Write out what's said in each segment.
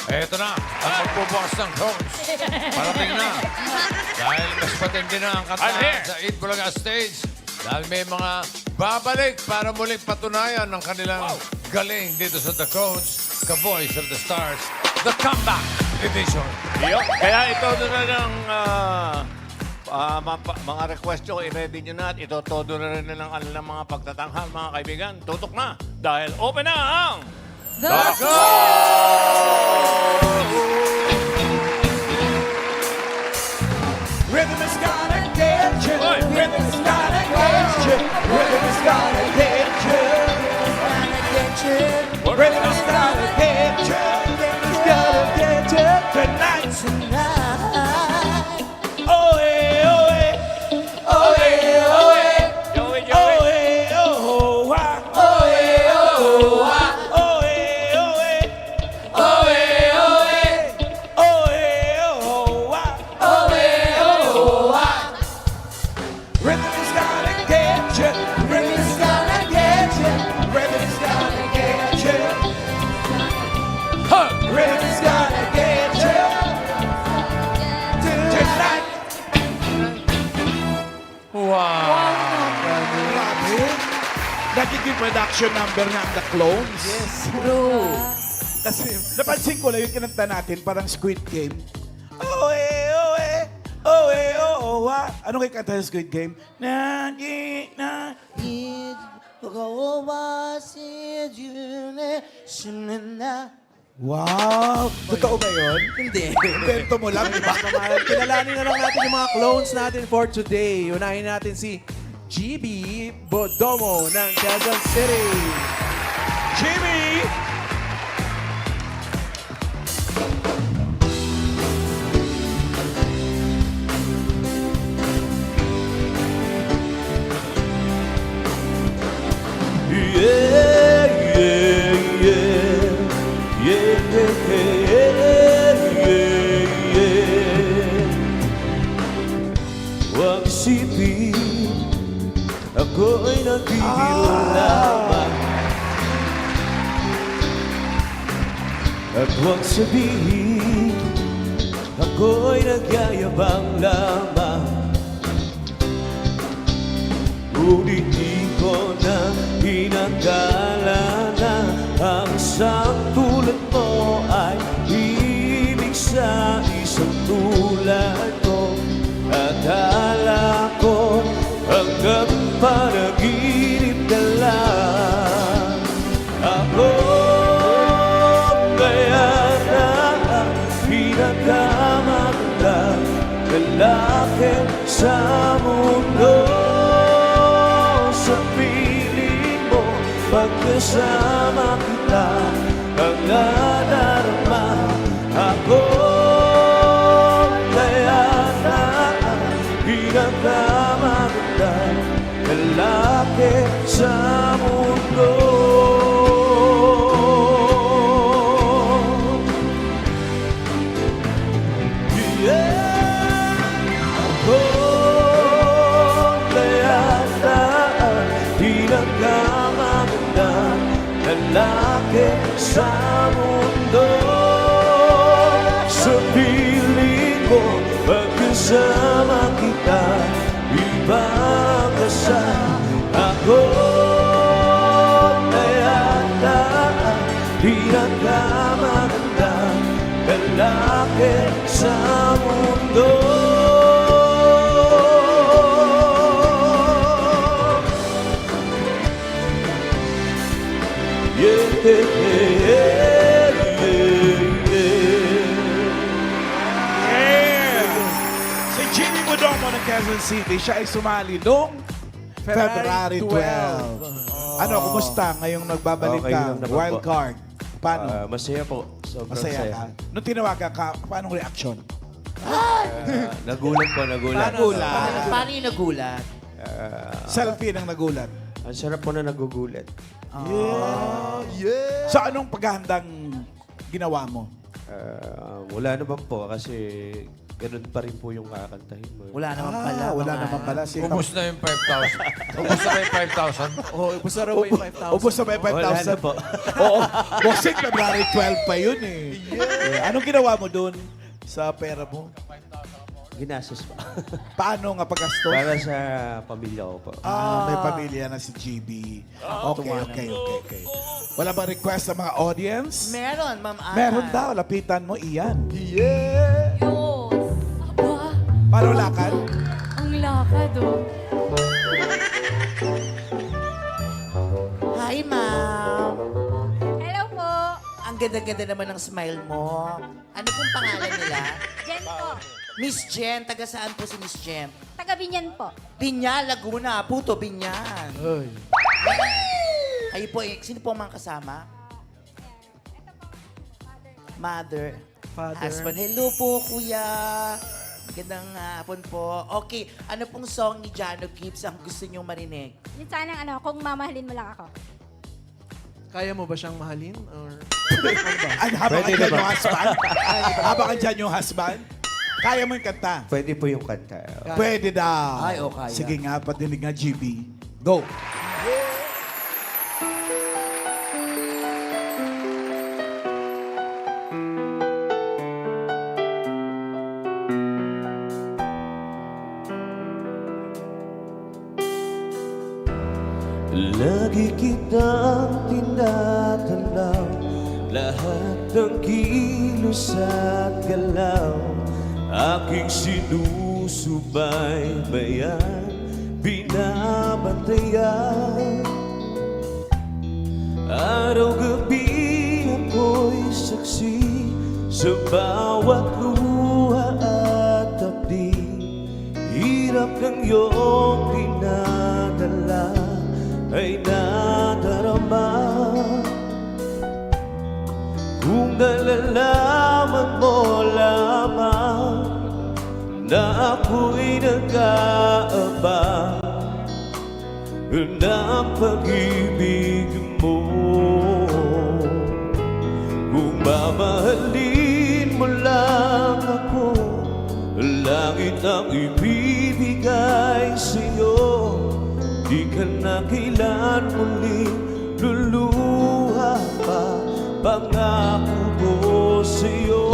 Eto na, ang magbubukas ng coach. Parating na. Dahil mas patindi na ang I'm kanta here. sa Eat Bulaga stage. Dahil may mga babalik para muling patunayan ng kanilang galing dito sa The Coach, The Voice of the Stars, The Comeback Edition. Kaya ito na ng mga request nyo, i-ready nyo na at ito todo na rin ng kanilang mga pagtatanghal, mga kaibigan. Tutok na dahil open na ang... The Rhythm is gonna get you. Oi. Rhythm is gonna get you. Rhythm is gonna get you. Rhythm is gonna get you. It's gonna get you tonight. Oh hey, oh hey, oh hey, oh hey, Joey, oh hey, oh wah, oh hey, oh wah, oh hey, oh hey, oh hey, oh hey, oh hey, oh wah, oh hey, oh wah. Rhythm is gonna get you. Rhythm is gonna get you. Rhythm is gonna get you. Huh! Rhythm is gonna get you tonight. Wow! Grabe. Nagiging production number na ang The Clones. Yes. True. Kasi napansin ko lang yung kinanta natin, parang Squid Game. Oh eh, oh eh, oh eh, oh oh wa. Ano kayo kanta sa Squid Game? Na, na, Wow! Totoo ba yun? Hindi. Invento mo lang, di ba? Kilalanin na lang natin yung mga clones natin for today. Unahin natin si GB Bodomo ng Quezon City. Jimmy! Huwag isipin, ako'y nagbibiro lamang. At huwag sabihin, ako'y nagyayabang lamang. Ngunit di ko na inakala na ang isang tulad mo ay ibig sa isang tulad ko. Akala ko hanggang panaginip na lang ako. Kaya na ang pinakamagandang lalaki sa mundo. Sa piling mo, pagkasama kita, ang nadarama ako. Kaya na ang pinakamagandang lalaki sa mundo. Yeah, ako kaya na ang pinakamagandang lalaki sa mundo. Sa piling mo, pagkasama kita, ibang kasa ako. Kaya na ang pinakamagandang lalaki sa mundo. Yeah! Si Jimmy Bodomo ng Quezon City, siya ay sumali noong February 12. Ano, kumusta ngayong nagbabalik Okay ka? lang naman po. Wild card. Paano? Masaya po. Sobrang Masaya ka? Nung tinawagan ka, paano reaction? Nagulat po, nagulat. Paano yung nagulat? Selfie ng nagulat. Ang sarap po na nagugulat. So anong paghahandang ginawa mo? Wala naman po kasi ganun pa rin po yung kakantahin mo. Wala naman pala. Wala mga- naman pala. Si Ubus na yung 5,000. Ubus na yung 5,000. Oh, ubus na raw yung 5,000. Ubus na ba yung Wala na 5,000? po. Oo. Bossing, February 12 pa yun eh. Anong ginawa mo dun sa pera mo? Ginastos pa. Paano nga paggastos? Para sa pamilya ko po. May pamilya na si GB. Okay. Wala bang request sa mga audience? Meron, Ma'am Ana. Meron daw. Lapitan mo, Ian. Yos. Aba, Paano lakad? ang lakad oh. Hi, Ma'am. Hello po. Ang ganda-ganda naman ng smile mo. Ano pong pangalan nila? Jen po. Miss Jen. Taga saan po si Miss Jen? Taga Binyan po. Binyan, Laguna. Puto, Binyan. Ay. Kayo po, sino po ang mga kasama? Mother. Father. Husband. Hello po, kuya. Magandang hapon po. Okay, ano pong song ni Jano Gibbs ang gusto niyong marinig? Yun sanang kung mamahalin mo lang ako. Kaya mo ba siyang mahalin? Or... Habang Pwede andyan na ba? yung husband? Habang andyan yung husband? Kaya mo yung kanta? Pwede po yung kanta. Pwede daw. Ay, o kaya. Sige nga, patinig nga, GB. Go. Lagi kitang tinatanaw, lahat ng kilos at galaw, aking sinusubaybayan, binabantayan. Araw-gabi ako'y saksi sa bawat luha at takdi, hirap ng iyong dinadala ay nadarama. Kung nalalaman mo lamang na ako'y nag-aabang ng pag-ibig mo, kung mamahalin mo lang ako, langit ang ibibigay sa'yo. Di ka na kailan muling luluha pa, pangako ko sa'yo.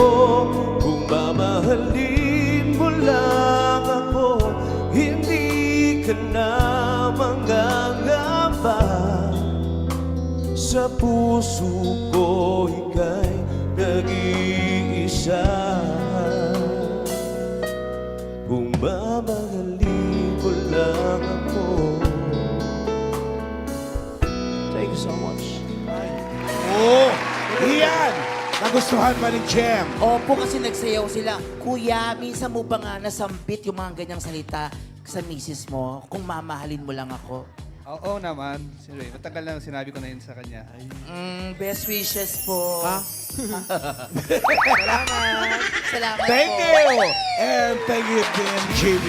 Kung mamahalin mo lang ako, hindi ka na manggagamba. Sa puso ko ika'y nag-iisa. Kung mamahalin mo lang ako. Thank you so much. Oh, Ian! Nagustuhan pa ni Jem. Opo, kasi nagsayaw sila. Kuya, minsan mo ba nga nasampit yung mga ganyang salita sa misis mo kung mamahalin mo lang ako? Oo naman. Siyempre, matagal na sinabi ko na yun sa kanya. Best wishes po. Ha? Salamat Thank po. you! And thank you din, GB.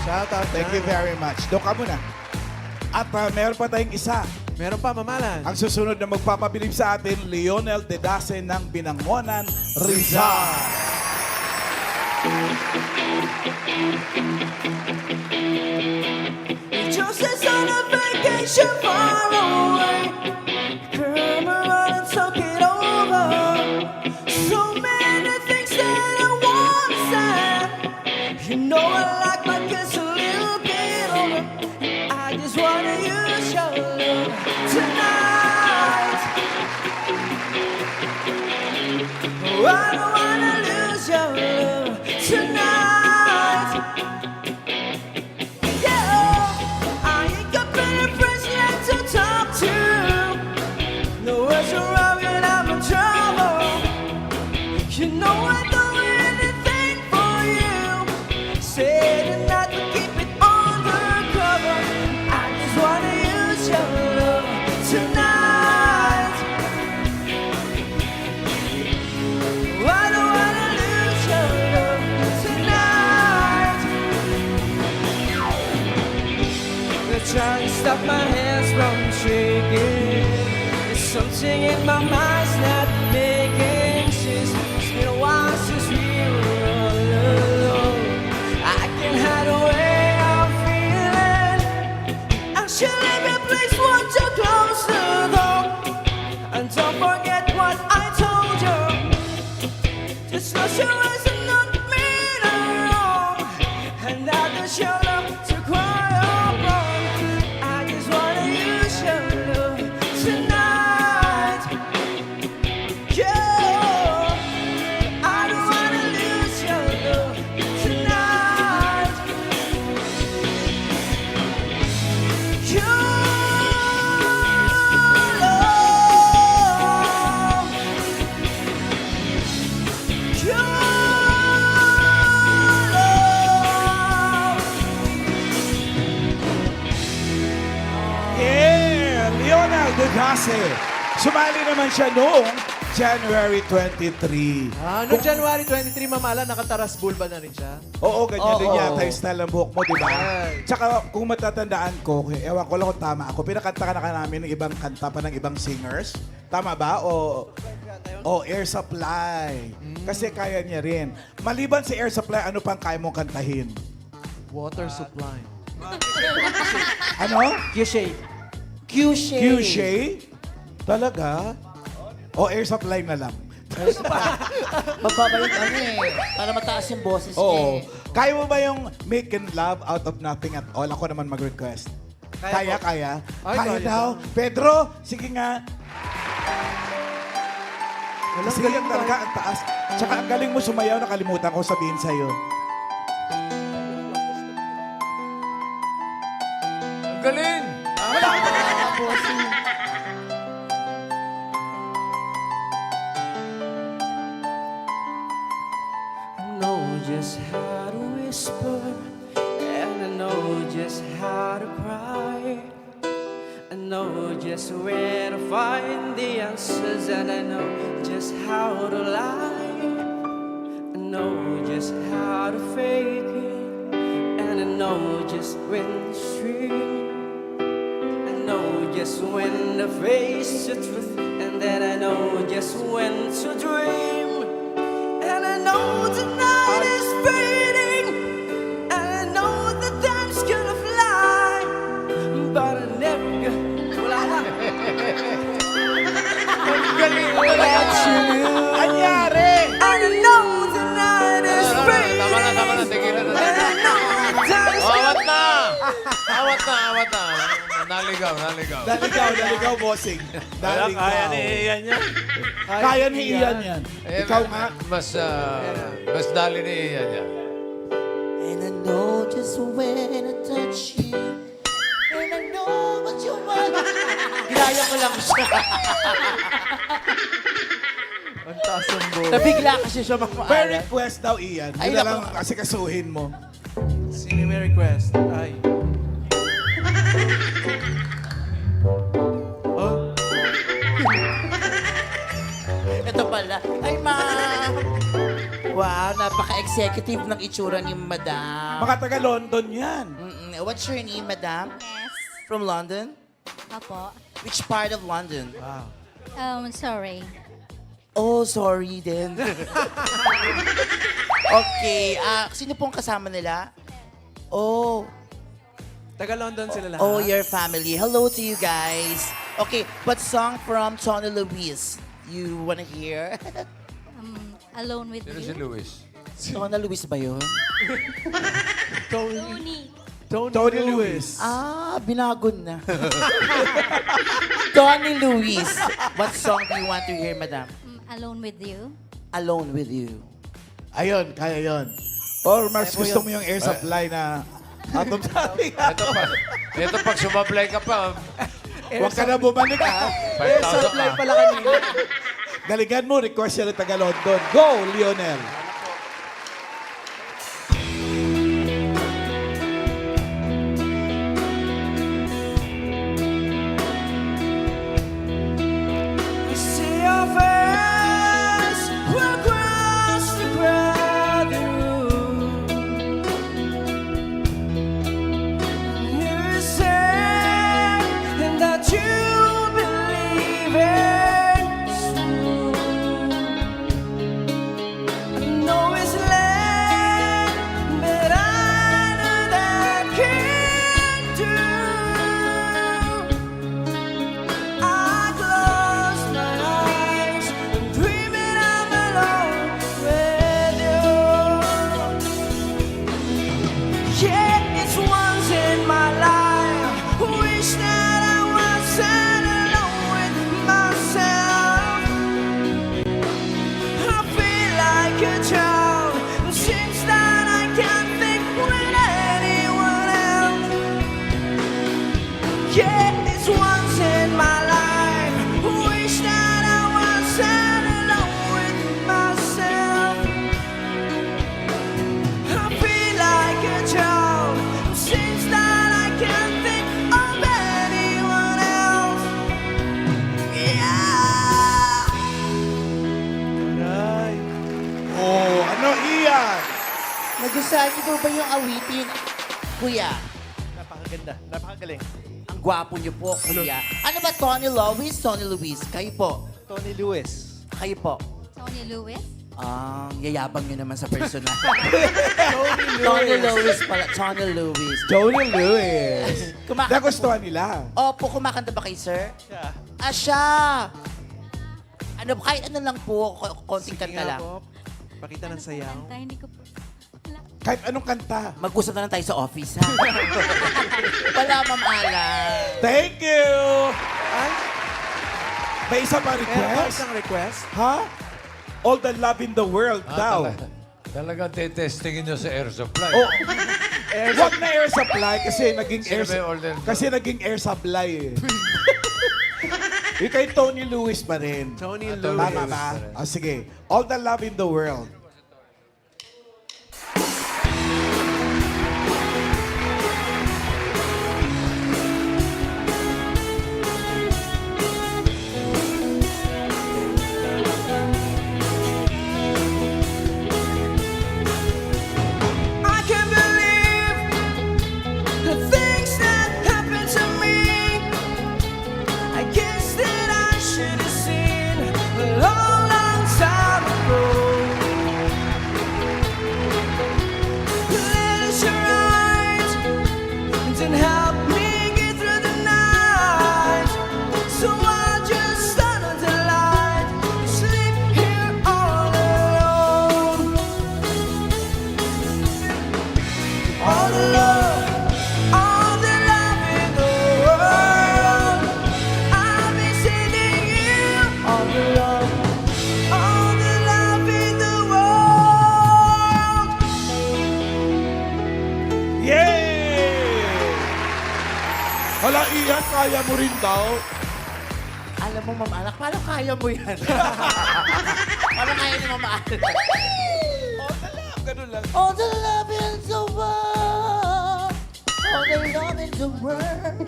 Shout out. Thank you very much. Doon ka muna. At meron pa tayong isa. Meron pa, Mamalan. Ang susunod na magpapabilib sa atin, Lionel Dedase ng Binangonan, Rizal. Joseph's on a vacation far away. Come around and talk it over. So many things that I want to say. You know I like my kids a little bit older. I just want to use your love tonight. Oh, I don't want to lose your love tonight. Yeah, I ain't got better friends left to talk to. No words are wrong and I'm in trouble. You know I'd do anything for you. Say tonight we keep it undercover. I just wanna use your love tonight. I don't wanna lose your love tonight. They're trying to stop my hands from shaking. There's something in my mind's not making sense. It's been a while since we were all alone. Just know she wasn't not mean or wrong, and I just your love to cry upon. I just wanna use your love tonight. Yeah, I don't wanna lose your love tonight. Your love, your love. Yeah! Lionel Degase. Sumali naman siya noong January 23. Noong January 23, Mamala, nakataras bulba na rin siya. Oo, ganyan din Oo. yata yung style ng buhok mo, di ba? Right. Tsaka kung matatandaan ko, ewan ko lang kung tama ako, pinakanta ka na namin ng ibang kanta pa ng ibang singers. Tama ba? O Air Supply. Kasi kaya niya rin. Maliban sa Air Supply, ano pang kaya mong kantahin? Water supply. Ano? Q-shade. Q-shade. Q-shade? Talaga? O Air Supply na lang? Mababa yung ano eh. Para mataas yung boses niya Oo. eh. Kaya mo ba yung making love out of nothing at all? Ako naman mag-request. Kaya? Ay, Kaya kaya daw. daw. Pedro, sige nga. Sige galing talaga, ang taas. Tsaka ang galing mo sumayaw, nakalimutan ko sabihin sa'yo. Ang galing! I know just how to whisper, and I know just how to cry. I know just where to find the answers, and I know just how to lie. I know just how to fake it, and I know just when to stream. I know just when to face the truth, and then I know just when to dream. And I know the night is fading, and I know the time's gonna fly, but I never Anyari! And I know the night is fading, Tama na, tigilan na. and I know the time's Awat na! Awat na. Naligaw. Naligaw, bossing. Wala, Naligaw. kaya ni Ian yan. Kaya ni Ian yan. Eh, Ikaw nga. Mas dali ni Ian yan. And I know just when I touch you. And I know what you want. Ginaya ko lang siya. Ang taas ng bulba. Nabigla kasi siya May mamaalat. request daw, Ian. Ay, Yun na naku. lang kasi kasuhin mo. Sino may request? Ay. Ito pala. Ay, ma'am. Wow, napaka-executive ng itsura ni madam. Mga taga-London yan. What's your name, madam? Yes. From London? Apo. Which part of London? Sorry. Oh, sorry then. Okay, sino pong kasama nila? Oh, Taga-London sila lahat. oh, your family. Hello to you guys. Okay, what song from Tony Luis you wanna hear? Alone with Sino si you. Luis? Tony Luis ba yun? Tony. Tony Lewis. Binagon na. Tony Luis. What song do you want to hear, madam? Alone with you. Alone with you. Ayun, kaya yun. Or mas gusto mo yung air supply na out of nothing. Ito pag sumablay ka pa, Huwag ka na bumalik ha. 5,000 Supply ka. pala kanina. Galingan mo, request siya ng taga-London. Go, Lionel. I see your face across the crowded room. You say that you believe in soon. yan? Nagustuhan niyo po ba yung awitin, kuya? Napakaganda. Napakagaling. Ang gwapo niyo po, kuya. Ano ba, Tony Lewis? Tony Lewis. Kayo po. Tony Lewis. Kayo po. Tony Lewis? Yayabang niyo naman sa personal. Tony Lewis pala. Tony Lewis. Tony Lewis. Kumakanta Nagustuhan nila. Opo, kumakanta ba kayo, sir? Siya. Siya! Ano, kahit ano lang po, konting kanta lang. Pakita ng sayaw. Kanta, hindi ko po. Wala. Kahit anong kanta. Mag-usap na lang tayo sa office, ha? Wala, Ma'am Ala. Thank you! Ay, May isa pa meron pa request? isang request. Ha? All the love in the world daw. Talagang tetestingin nyo sa air supply. Oh, wag na air supply kasi naging Sino air ba yung order? kasi naging air supply eh. Yung kay Tony Lewis pa rin. Tony Tony Lewis. Tama ba? Ah, sige. All the love in the world. I can't believe the things that happened to me. I guess that I should have seen a long, long time ago. Close your eyes and help me get through the night. So I just under the light, sleep here all alone. All the love in the world. I've been sending you all the love in the world. Yay! Hala, Ian, kaya mo rin daw. Alam mo, Ma'am Ala, paano kaya mo yan? Paano kaya ni Ma'am Ala? Ganun lang. All the love in the world. All the love in the world.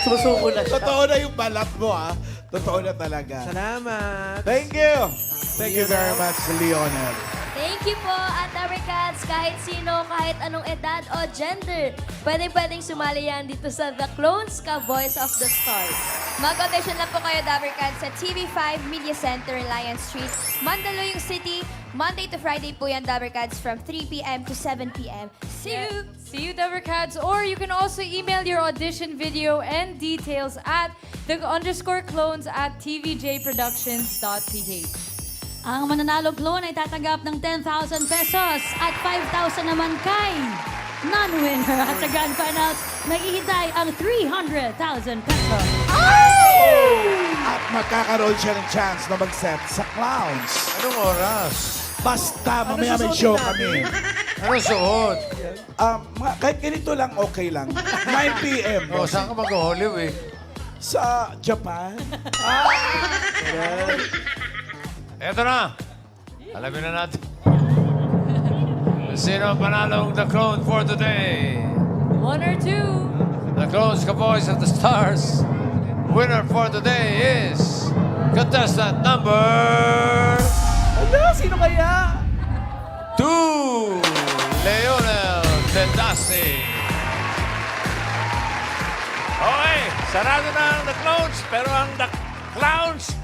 Sumusuko na siya. Totoo na yung balat mo, ha? Totoo na talaga. Salamat. Thank you. Thank you very much, Leonel. Thank you po at Cats, kahit sino, kahit anong edad o gender. Pwedeng sumali yan dito sa The Clones Ka Voice of the Stars. Mag-audition lang po kayo, Cats, sa TV5 Media Center, Lion Street, Mandaluyong City. Monday to Friday po yan, Cats, from 3 p.m. to 7 p.m. See you, Cats. Or you can also email your audition video and details at the_clones@tvjproductions.ph. Ang mananalo clone ay tatanggap ng 10,000 pesos at 5,000 naman kay non-winner. At sa grand finals, naghihintay ang 300,000 pesos. At magkakaroon siya ng chance na mag-set sa Clowns. Anong oras? Basta, mamaya may show kami. Ano suot? Kahit ganito lang, okay lang. 9 p.m. O, saan ka mag-Holy Week? Sa Japan. Eto na. Alamin na natin. Sino ang panalong The Clone for today? 1 or 2. The Clones Ka Voice of the Stars. Winner for today is contestant number Ano? Sino kaya? 2, Leonel Tendasi. Okay, sarado na ang The Clowns, pero ang The Clowns,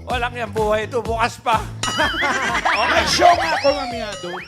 walang yung buhay ito, bukas pa. May show nga ako mamaya doon.